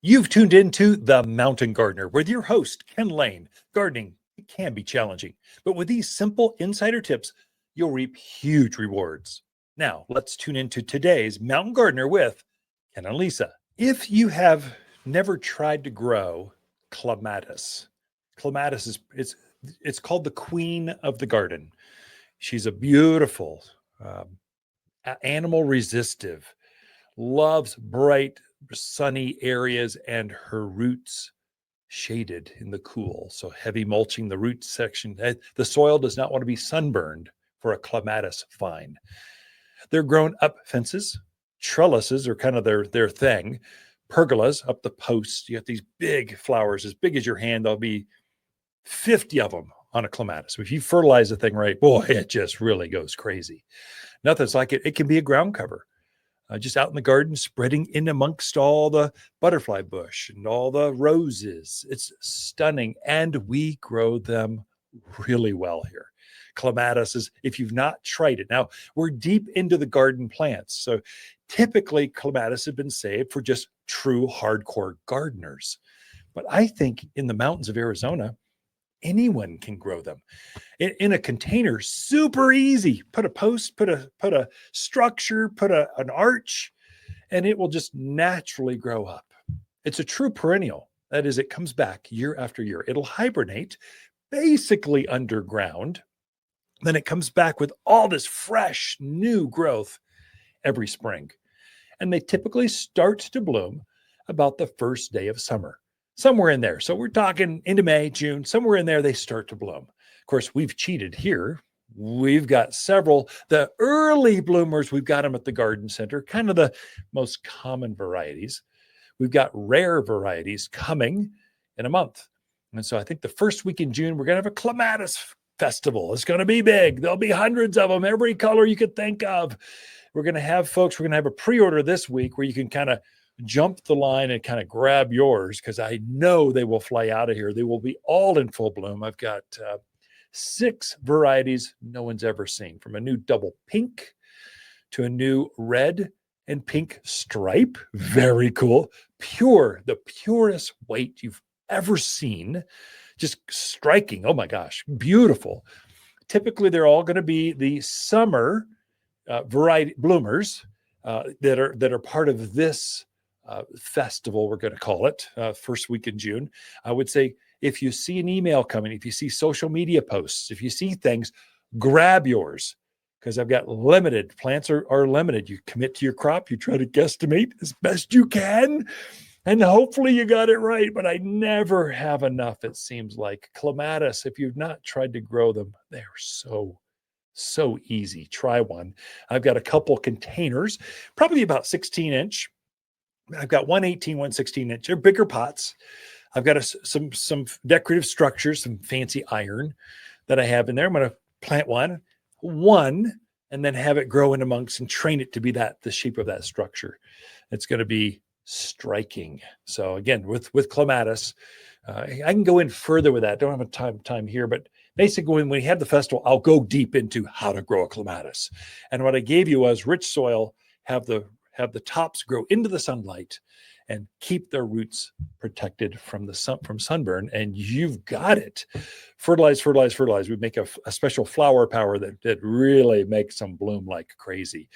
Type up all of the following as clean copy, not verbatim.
You've tuned into The Mountain Gardener with your host, Ken Lain. Gardening, it can be challenging, but with these simple insider tips, you'll reap huge rewards. Now, let's tune into today's Mountain Gardener with Ken and Lisa. If you have never tried to grow clematis, clematis it's called the queen of the garden. She's a beautiful, animal resistive, loves bright, sunny areas, and her roots shaded in the cool. So heavy mulching the root section. The soil does not want to be sunburned for a clematis vine. They're grown up fences. Trellises are kind of their thing. Pergolas up the posts. You have these big flowers as big as your hand. There'll be 50 of them on a clematis. If you fertilize the thing right, boy, it just really goes crazy. Nothing's like it. It can be a ground cover. Just out in the garden, spreading in amongst all the butterfly bush and all the roses. It's stunning. And we grow them really well here. Clematis is, if you've not tried it. Now, we're deep into the garden plants. So typically, clematis have been saved for just true hardcore gardeners. But I think in the mountains of Arizona, anyone can grow them in a container. Super easy. Put a post, put a structure, put an arch, and it will just naturally grow up. It's a true perennial. That is, it comes back year after year. It'll hibernate basically underground. Then it comes back with all this fresh new growth every spring. And they typically start to bloom about the first day of summer. Somewhere in there. So we're talking into May, June, somewhere in there, they start to bloom. Of course, we've cheated here. We've got several. The early bloomers, we've got them at the garden center, kind of the most common varieties. We've got rare varieties coming in a month. And so I think the first week in June, we're going to have a clematis festival. It's going to be big. There'll be hundreds of them, every color you could think of. We're going to have a pre-order this week where you can kind of jump the line and kind of grab yours, because I know they will fly out of here. They will be all in full bloom. I've got 6 varieties no one's ever seen, from a new double pink to a new red and pink stripe. Very cool. The purest white you've ever seen. Just striking. Oh my gosh, beautiful. Typically, they're all going to be the summer variety bloomers that are part of this festival, we're going to call it, first week in June. I would say if you see an email coming, if you see social media posts, if you see things, grab yours, because I've got limited. Plants are limited. You commit to your crop, you try to guesstimate as best you can, and hopefully you got it right, but I never have enough, it seems like. Clematis, if you've not tried to grow them, they're so easy. Try one. I've got a couple containers, probably about 16-inch. I've got 118, 116-inch. They're bigger pots. I've got some decorative structures, some fancy iron that I have in there. I'm going to plant one, and then have it grow in amongst and train it to be the shape of that structure. It's going to be striking. So again, with clematis, I can go in further with that. Don't have time here, but basically when we have the festival, I'll go deep into how to grow a clematis. And what I gave you was rich soil, have the tops grow into the sunlight and keep their roots protected from sunburn, and you've got it. Fertilize. We make a special flower power that really makes them bloom like crazy.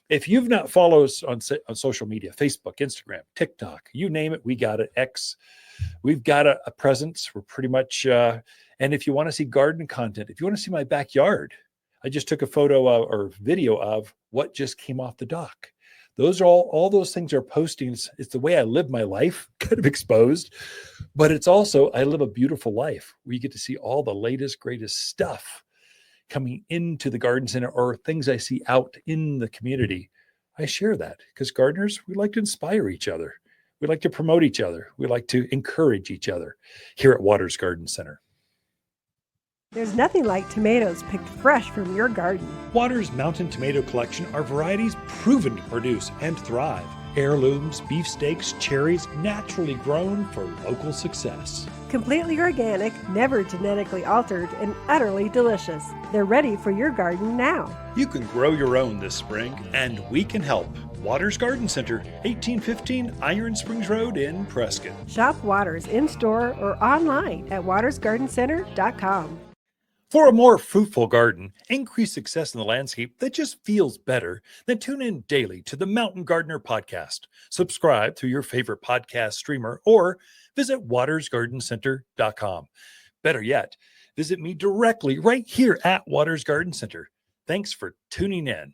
If you've not followed us on social media, Facebook, Instagram, TikTok, you name it, we got it. X, we've got a presence. We're pretty much, and if you want to see garden content, if you want to see my backyard, I just took a photo or video of what just came off the dock. Those are all those things are postings. It's the way I live my life, kind of exposed, but it's also, I live a beautiful life where you get to see all the latest, greatest stuff coming into the garden center or things I see out in the community. I share that because gardeners, we like to inspire each other. We like to promote each other. We like to encourage each other here at Waters Garden Center. There's nothing like tomatoes picked fresh from your garden. Waters' Mountain Tomato Collection are varieties proven to produce and thrive. Heirlooms, beefsteaks, cherries, naturally grown for local success. Completely organic, never genetically altered, and utterly delicious. They're ready for your garden now. You can grow your own this spring, and we can help. Waters Garden Center, 1815 Iron Springs Road in Prescott. Shop Waters in-store or online at watersgardencenter.com. For a more fruitful garden, increase success in the landscape that just feels better, then tune in daily to the Mountain Gardener podcast. Subscribe through your favorite podcast streamer or visit watersgardencenter.com. Better yet, visit me directly right here at Waters Garden Center. Thanks for tuning in.